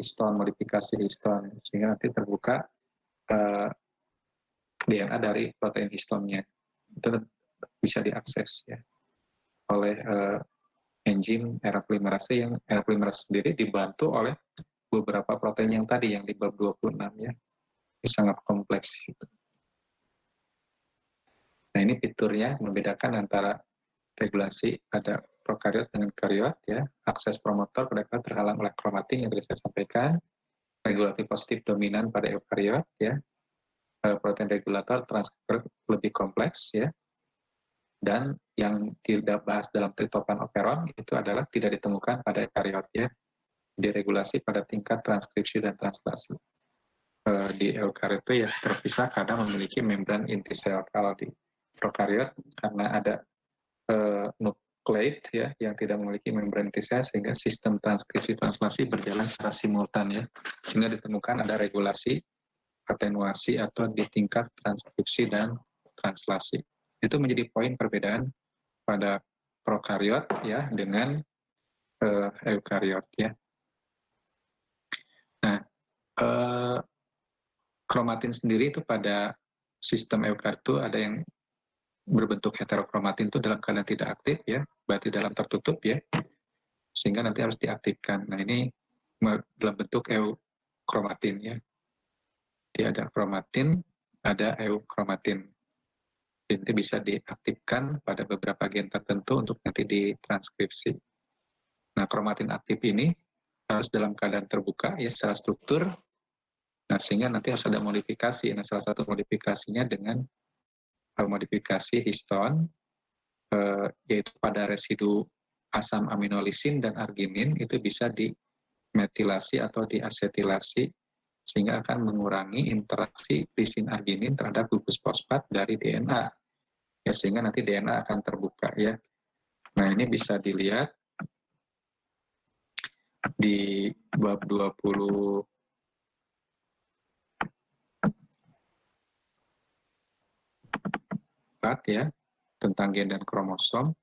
histon, modifikasi histon, sehingga nanti terbuka DNA dari protein histonnya. Itu bisa diakses ya oleh enzim RA polimerase, yang RA polimerase sendiri dibantu oleh beberapa protein yang tadi yang di bab 26 ya. Ini sangat kompleks gitu. Nah, ini fiturnya membedakan antara regulasi pada prokariot dengan kariot ya. Akses promotor pada terhalang oleh kromatin yang tadi saya sampaikan. Regulatif positif dominan pada eukariot ya. Protein regulator transkriptor lebih kompleks ya. Dan yang tidak bahas dalam tritopan operon itu adalah tidak ditemukan pada eukariot ya. Diregulasi pada tingkat transkripsi dan translasi. Di eukariot itu ya terpisah karena memiliki membran inti sel. Kalau di prokariot karena ada nukleid ya yang tidak memiliki membran inti sel, sehingga sistem transkripsi translasi berjalan secara simultan ya, sehingga ditemukan ada regulasi atenuasi atau di tingkat transkripsi dan translasi. Itu menjadi poin perbedaan pada prokariot ya dengan eukariot ya. Nah, kromatin sendiri itu pada sistem eukariot itu ada yang berbentuk heterokromatin itu dalam keadaan tidak aktif ya, berarti dalam tertutup ya, sehingga nanti harus diaktifkan. Nah, ini dalam bentuk eukromatin ya. Dia ada kromatin, ada eukromatin. Jadi bisa diaktifkan pada beberapa gen tertentu untuk nanti ditranskripsi. Nah, kromatin aktif ini harus dalam keadaan terbuka ya secara struktur. Nah, sehingga nanti harus ada modifikasi. Nah, salah satu modifikasinya dengan modifikasi histon, yaitu pada residu asam amino lisin dan arginin itu bisa dimetilasi atau diasetilasi, sehingga akan mengurangi interaksi lisin arginin terhadap gugus fosfat dari DNA. Ya, sehingga nanti DNA akan terbuka ya. Nah, ini bisa dilihat di bab 24 ya, tentang gen dan kromosom.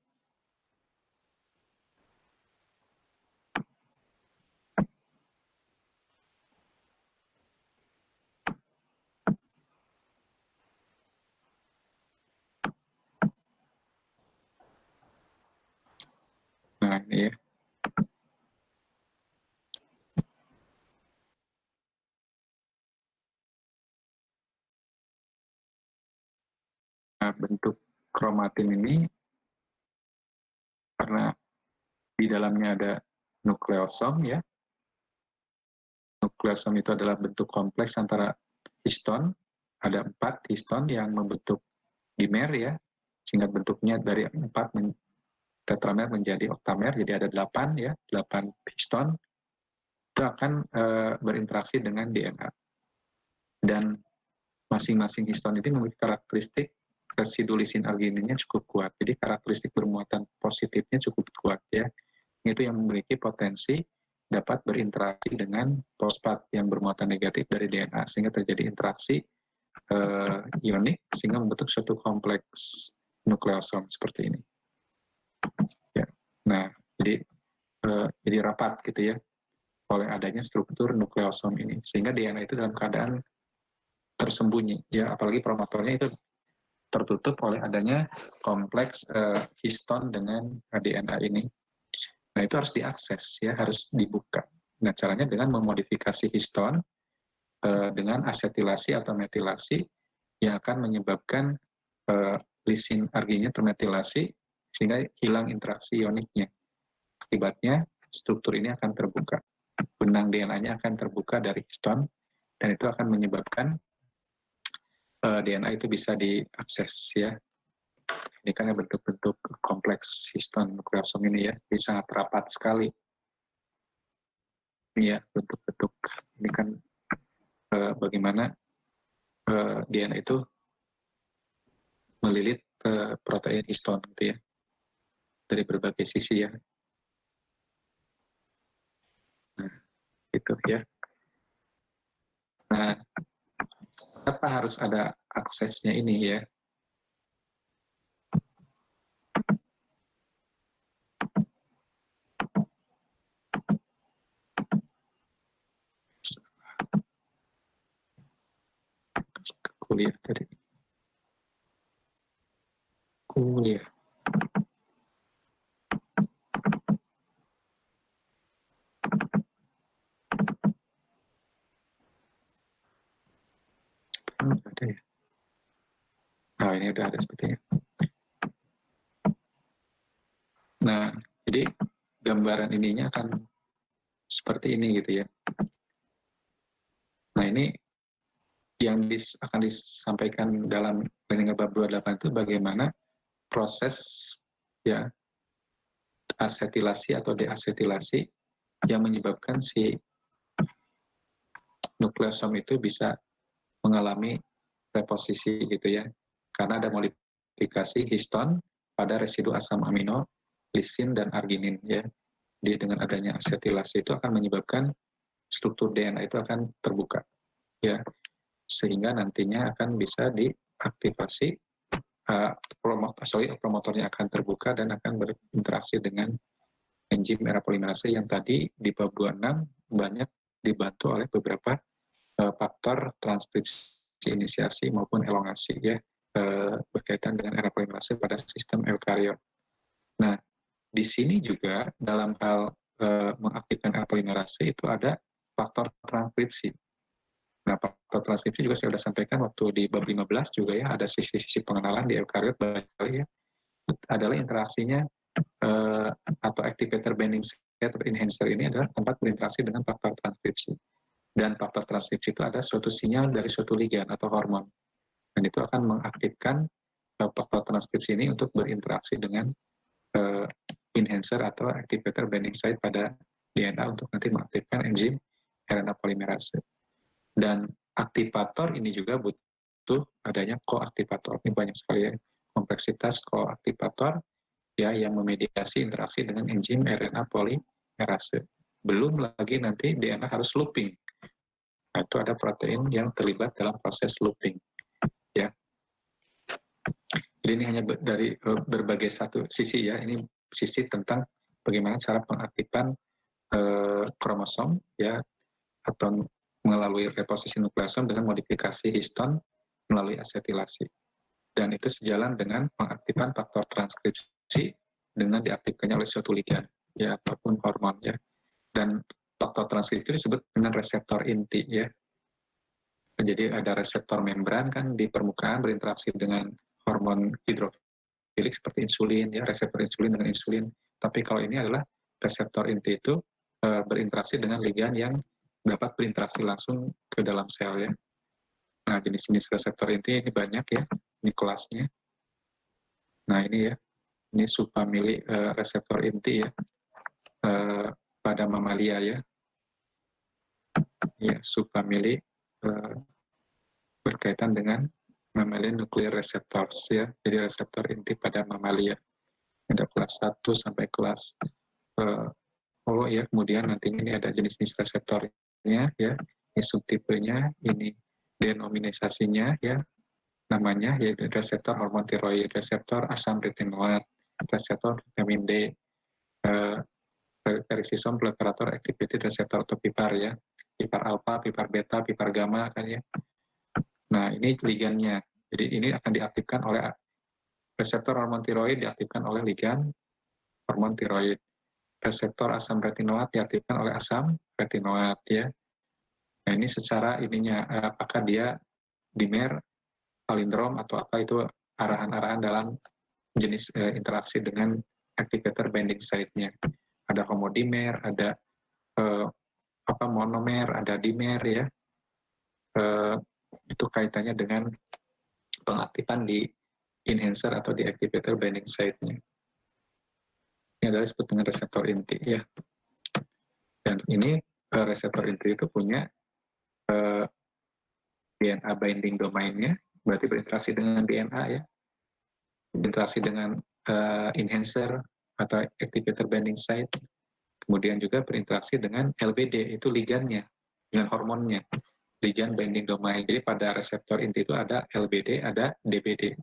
Nah, ini ya. Nah, bentuk kromatin ini karena di dalamnya ada nukleosom ya. Nukleosom itu adalah bentuk kompleks antara histon, ada 4 histon yang membentuk dimer ya, sehingga bentuknya dari 4 tetramer menjadi oktamer, jadi ada 8 ya, 8 histon. Itu akan berinteraksi dengan DNA. Dan masing-masing histon ini memiliki karakteristik residu lisin argininnya cukup kuat. Jadi karakteristik bermuatan positifnya cukup kuat ya. Itu yang memiliki potensi dapat berinteraksi dengan fosfat yang bermuatan negatif dari DNA, sehingga terjadi interaksi ionik sehingga membentuk suatu kompleks nukleosom seperti ini. Ya. Nah, jadi rapat gitu ya oleh adanya struktur nukleosom ini, sehingga DNA itu dalam keadaan tersembunyi ya, apalagi promotornya itu tertutup oleh adanya kompleks histon dengan DNA ini. Nah, itu harus diakses ya, harus dibuka. Nah, caranya dengan memodifikasi histon dengan asetilasi atau metilasi yang akan menyebabkan lisin arginnya termetilasi sehingga hilang interaksi ioniknya. Akibatnya struktur ini akan terbuka. Benang DNA-nya akan terbuka dari histon dan itu akan menyebabkan DNA itu bisa diakses ya. Ini kan bentuk-bentuk kompleks histon nukleosom ini ya, jadi sangat rapat sekali. Ini ya bentuk-bentuk ini kan bagaimana DNA itu melilit protein histon gitu ya dari berbagai sisi ya. Nah, itu ya. Nah, kenapa harus ada aksesnya ini ya? kuliah tadi. Kuliah. Ada ya. Nah, ini udah ada sepertinya. Nah, jadi gambaran ininya akan seperti ini gitu ya. Nah, ini yang akan disampaikan dalam planning bab 28 itu bagaimana proses ya asetilasi atau deasetilasi yang menyebabkan si nukleosom itu bisa mengalami reposisi gitu ya. Karena ada modifikasi histon pada residu asam amino, lisin dan arginin ya. Jadi dengan adanya asetilasi itu akan menyebabkan struktur DNA itu akan terbuka ya. Sehingga nantinya akan bisa diaktifasi promotornya akan terbuka dan akan berinteraksi dengan enzim merah polimerase yang tadi di bab 26 banyak dibantu oleh beberapa faktor transkripsi inisiasi maupun elongasi ya berkaitan dengan merah polimerase pada sistem eukariot. Nah, di sini juga dalam hal mengaktifkan merah polimerase itu ada faktor transkripsi. Nah, faktor transkripsi juga saya sudah sampaikan waktu di bab 15 juga ya, ada sisi-sisi pengenalan di eukariot banyak sekali ya. Adalah interaksinya atau activator binding site atau enhancer ini adalah tempat berinteraksi dengan faktor transkripsi. Dan faktor transkripsi itu ada suatu sinyal dari suatu ligan atau hormon. Dan itu akan mengaktifkan faktor transkripsi ini untuk berinteraksi dengan enhancer atau activator binding site pada DNA untuk nanti mengaktifkan enzim RNA polimerase. Dan aktivator ini juga butuh adanya koaktivator. Ini banyak sekali ya, kompleksitas koaktivator ya yang memediasi interaksi dengan enzim RNA polimerase. Belum lagi nanti DNA harus looping. Nah, itu ada protein yang terlibat dalam proses looping. Ya. Jadi ini hanya dari berbagai satu sisi ya. Ini sisi tentang bagaimana cara pengaktifan kromosom ya atau melalui reposisi nukleosom dengan modifikasi histon melalui asetilasi. Dan itu sejalan dengan pengaktifan faktor transkripsi dengan diaktifkannya oleh suatu ligan ya ataupun hormon ya. Dan faktor transkripsi disebut dengan reseptor inti ya. Jadi ada reseptor membran kan di permukaan berinteraksi dengan hormon hidrofilik seperti insulin ya, reseptor insulin dengan insulin. Tapi kalau ini adalah reseptor inti itu berinteraksi dengan ligan yang dapat berinteraksi langsung ke dalam sel ya. Nah, jenis-jenis reseptor inti ini banyak ya, ini kelasnya. Nah, ini ya, ini subfamili reseptor inti ya pada mamalia ya. Ya, subfamili berkaitan dengan mammalian nuclear receptors ya. Jadi reseptor inti pada mamalia. Ada kelas 1 sampai kelas oh ya, kemudian nantinya ini ada jenis-jenis reseptornya ya. Ini subtipenya, ini denominasinya ya, namanya yaitu reseptor hormon tiroid, reseptor asam retinoat, reseptor vitamin D, perisisome proliferator activated reseptor atau PIPAR ya, PIPAR alpha, PIPAR beta, PIPAR gamma kan ya. Nah, ini ligannya. Jadi ini akan diaktifkan oleh reseptor hormon tiroid diaktifkan oleh ligan hormon tiroid. Reseptor asam retinoat diaktifkan oleh asam retinoat ya. Nah, ini secara ininya apakah dia dimer, palindrom atau apa itu arahan-arahan dalam jenis interaksi dengan activator binding site-nya. Ada homodimer, ada monomer, ada dimer ya. Itu kaitannya dengan pengaktifan di enhancer atau di activator binding site-nya. Ini adalah disebut dengan reseptor inti ya. Dan ini reseptor inti itu punya DNA binding domain-nya, berarti berinteraksi dengan DNA ya. Berinteraksi dengan enhancer atau activator binding site. Kemudian juga berinteraksi dengan LBD, itu ligannya, dengan hormonnya. Ligan binding domain. Jadi pada reseptor inti itu ada LBD, ada DBD.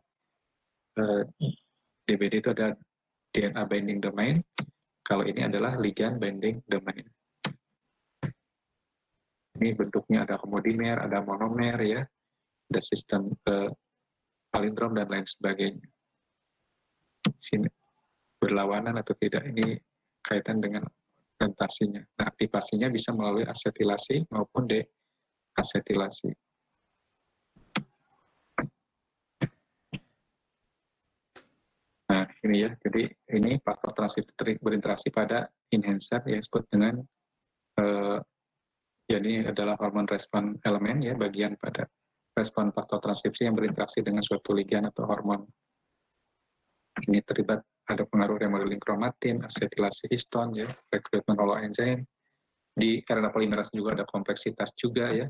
DBD itu ada DNA binding domain. Kalau ini adalah ligan binding domain. Ini bentuknya ada homodimer, ada monomer ya. ada sistem palindrom dan lain sebagainya. Sini berlawanan atau tidak, ini kaitan dengan fermentasinya. Nah, aktivasinya bisa melalui asetilasi maupun deasetilasi. Nah, ini ya, jadi ini faktor transkripsi berinteraksi pada enhancer yang disebut dengan ya ini adalah hormon respon elemen ya, bagian pada respon faktor transkripsi yang berinteraksi dengan suatu ligan atau hormon. Ini terlibat ada pengaruh remodeling kromatin, asetilasi histon ya, recruitment holoenzyme. Di RNA polimerase juga ada kompleksitas juga ya.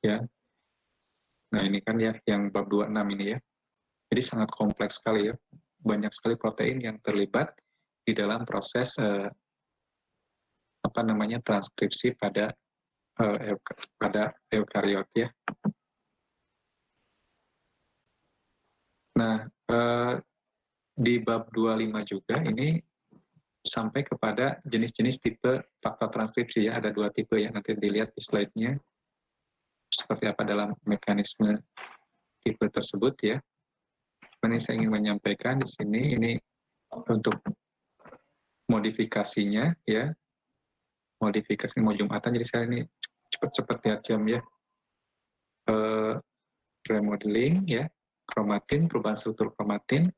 Ya. Nah, ini kan ya yang bab 26 ini ya. Jadi sangat kompleks sekali ya. Banyak sekali protein yang terlibat di dalam proses transkripsi pada eukariot ya. Nah, di bab 25 juga ini sampai kepada jenis-jenis tipe faktor transkripsi ya. Ada 2 tipe ya, nanti dilihat di slide-nya seperti apa dalam mekanisme tipe tersebut ya. Ini saya ingin menyampaikan di sini ini untuk modifikasinya ya. Modifikasi mau Jumatan, jadi saya ini cepat-cepat lihat jam ya. Remodeling ya, kromatin, perubahan struktur kromatin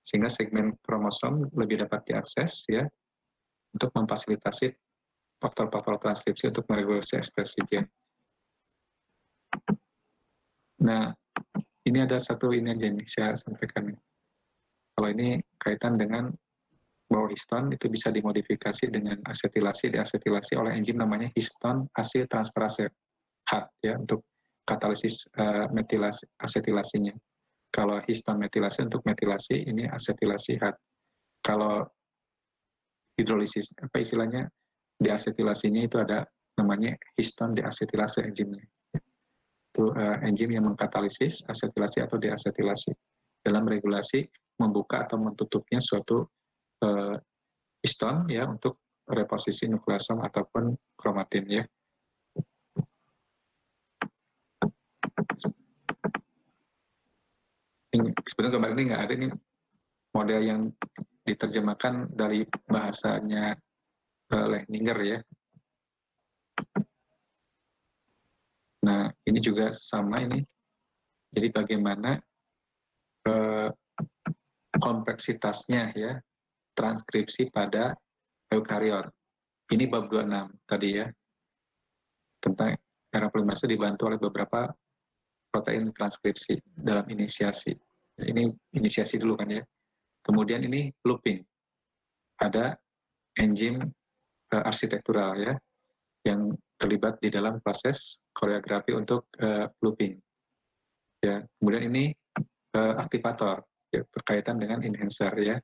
sehingga segmen kromosom lebih dapat diakses ya untuk memfasilitasi faktor-faktor transkripsi untuk meregulasi ekspresi gen. Nah, ini ada satu ini aja nih saya sampaikan. Kalau ini kaitan dengan bahwa histon itu bisa dimodifikasi dengan asetilasi, deasetilasi oleh enzim namanya histon asil transferase HAT ya untuk katalisis metilasi asetilasinya. Kalau histon metilasi untuk metilasi ini asetilasi HAT. Kalau hidrolisis apa istilahnya deasetilasinya itu ada namanya histon deasetilase enzimnya. Itu enzim yang mengkatalisis asetilasi atau deasetilasi dalam regulasi membuka atau mentutupnya suatu histon ya untuk reposisi nukleosom ataupun kromatin ya. Ini sebenarnya gambar ini nggak ada nih model yang diterjemahkan dari bahasanya Lehninger ya. Nah ini juga sama ini. Jadi bagaimana kompleksitasnya ya transkripsi pada eukariot. Ini bab 26 tadi ya, tentang RNA polimerase dibantu oleh beberapa protein transkripsi dalam inisiasi. Ini inisiasi dulu kan ya. Kemudian ini looping. Ada enzim arsitektural ya, yang terlibat di dalam proses koreografi untuk looping. Ya, kemudian ini aktivator ya, berkaitan dengan enhancer ya.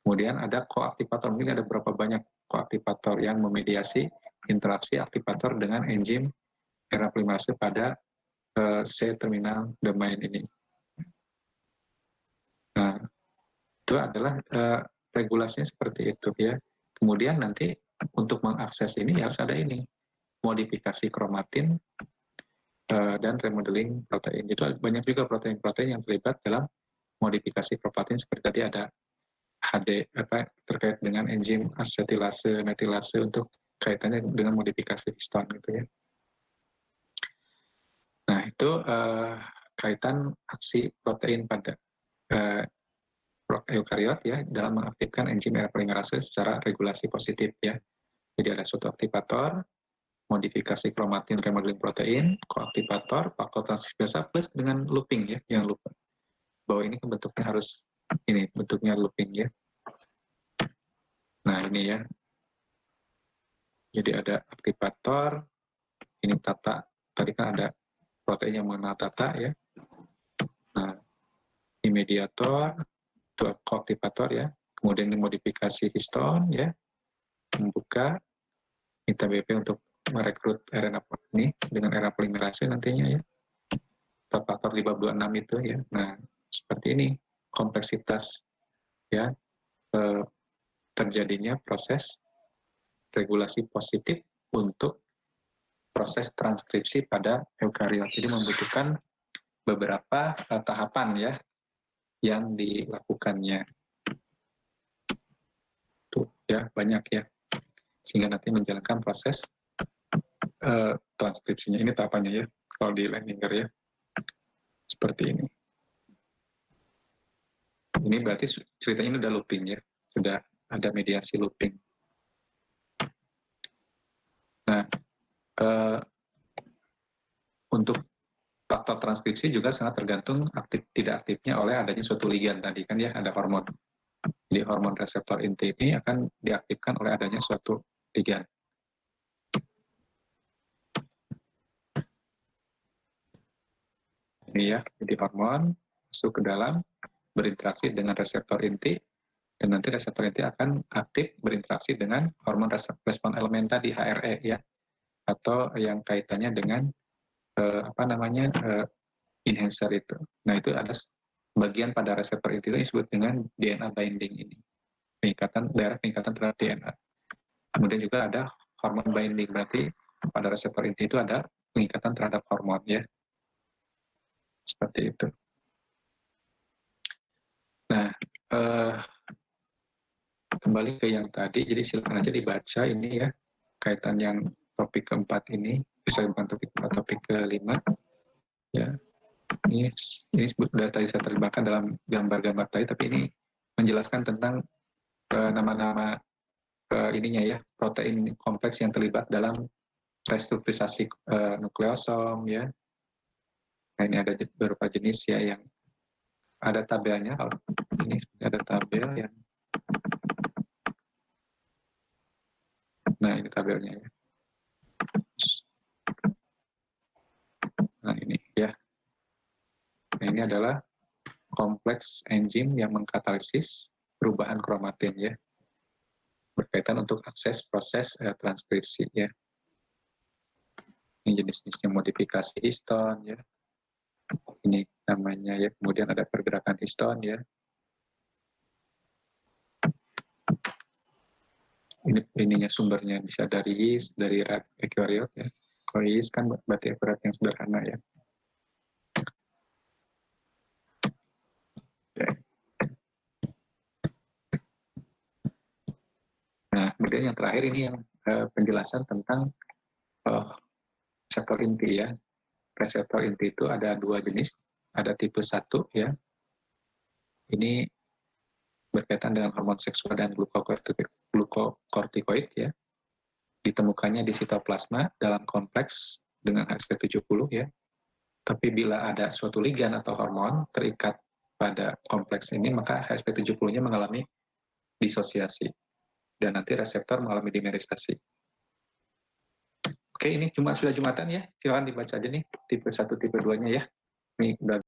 Kemudian ada koaktivator, mungkin ada berapa banyak koaktivator yang memediasi interaksi aktivator dengan enzim RNA polimerase pada C-terminal domain ini. Nah, itu adalah regulasinya seperti itu ya. Kemudian nanti untuk mengakses ini harus ada ini, modifikasi kromatin dan remodeling protein. Itu banyak juga protein-protein yang terlibat dalam modifikasi kromatin seperti tadi ada HD terkait dengan enzim asetilase metilase untuk kaitannya dengan modifikasi histon gitu ya. Nah itu kaitan aksi protein pada eukariot ya dalam mengaktifkan enzim RNA polimerase secara regulasi positif ya. Jadi ada suatu aktivator, modifikasi kromatin remodeling protein, koaktivator, faktor transkripsi biasa plus dengan looping ya, jangan lupa bahwa ini bentuknya harus ini bentuknya looping ya. Nah ini ya, jadi ada aktivator, ini tata, tadi kan ada protein yang mengenal tata ya. Nah ini mediator, itu koaktivator ya, kemudian dimodifikasi histon ya, membuka, minta BP untuk merekrut RNA ini dengan RNA polimerase nantinya ya. Faktor di bab 26 itu ya. Nah seperti ini kompleksitas ya terjadinya proses regulasi positif untuk proses transkripsi pada eukariot. Jadi membutuhkan beberapa tahapan ya yang dilakukannya. Tuh ya, banyak ya. Sehingga nanti menjalankan proses transkripsinya. Ini tahapannya ya, kalau di Leininger ya. Seperti ini. Ini berarti ceritanya ini udah looping ya. Sudah ada mediasi looping. Nah, untuk faktor transkripsi juga sangat tergantung aktif tidak aktifnya oleh adanya suatu ligan tadi kan ya, ada hormon. Jadi hormon reseptor inti ini akan diaktifkan oleh adanya suatu ligan. Ini ya, jadi hormon masuk ke dalam, berinteraksi dengan reseptor inti, dan nanti reseptor inti akan aktif berinteraksi dengan hormon respon elemen tadi, HRE ya, atau yang kaitannya dengan enhancer itu. Nah itu ada bagian pada reseptor inti itu disebut dengan DNA binding ini, daerah pengikatan terhadap DNA. Kemudian juga ada hormon binding, berarti pada reseptor inti itu ada pengikatan terhadap hormon ya, seperti itu. Nah, kembali ke yang tadi, jadi silakan aja dibaca ini ya, kaitan yang topik keempat ini, bisa bukan topik keempat, topik kelima ya. Ini sudah tadi saya terjemahkan dalam gambar-gambar tadi, tapi ini menjelaskan tentang nama-nama ininya ya, protein kompleks yang terlibat dalam restrukturisasi nukleosom ya. Nah ini ada beberapa jenis ya yang ada tabelnya. Ini ada tabel yang, nah ini tabelnya ya. Nah ini ya. Nah ini adalah kompleks enzim yang mengkatalisis perubahan kromatin ya, berkaitan untuk akses proses transkripsi ya. Ini jenis-jenisnya modifikasi histon ya. Ini namanya ya, kemudian ada pergerakan histon ya. Ini ininya sumbernya bisa dari yeast, dari eukaryot ya. Kalau yeast kan berarti eukaryot yang sederhana ya. Nah, kemudian yang terakhir ini yang penjelasan tentang reseptor inti ya. Reseptor inti itu ada dua jenis, ada tipe 1 ya. Ini berkaitan dengan hormon seksual dan glukokortikoid ya. Ditemukannya di sitoplasma dalam kompleks dengan HSP70 ya. Tapi bila ada suatu ligan atau hormon terikat pada kompleks ini, maka HSP70-nya mengalami disosiasi dan nanti reseptor mengalami dimerisasi. Oke, ini sudah jumatan ya. Silakan dibaca aja nih tipe 1 tipe 2-nya ya. Ini udah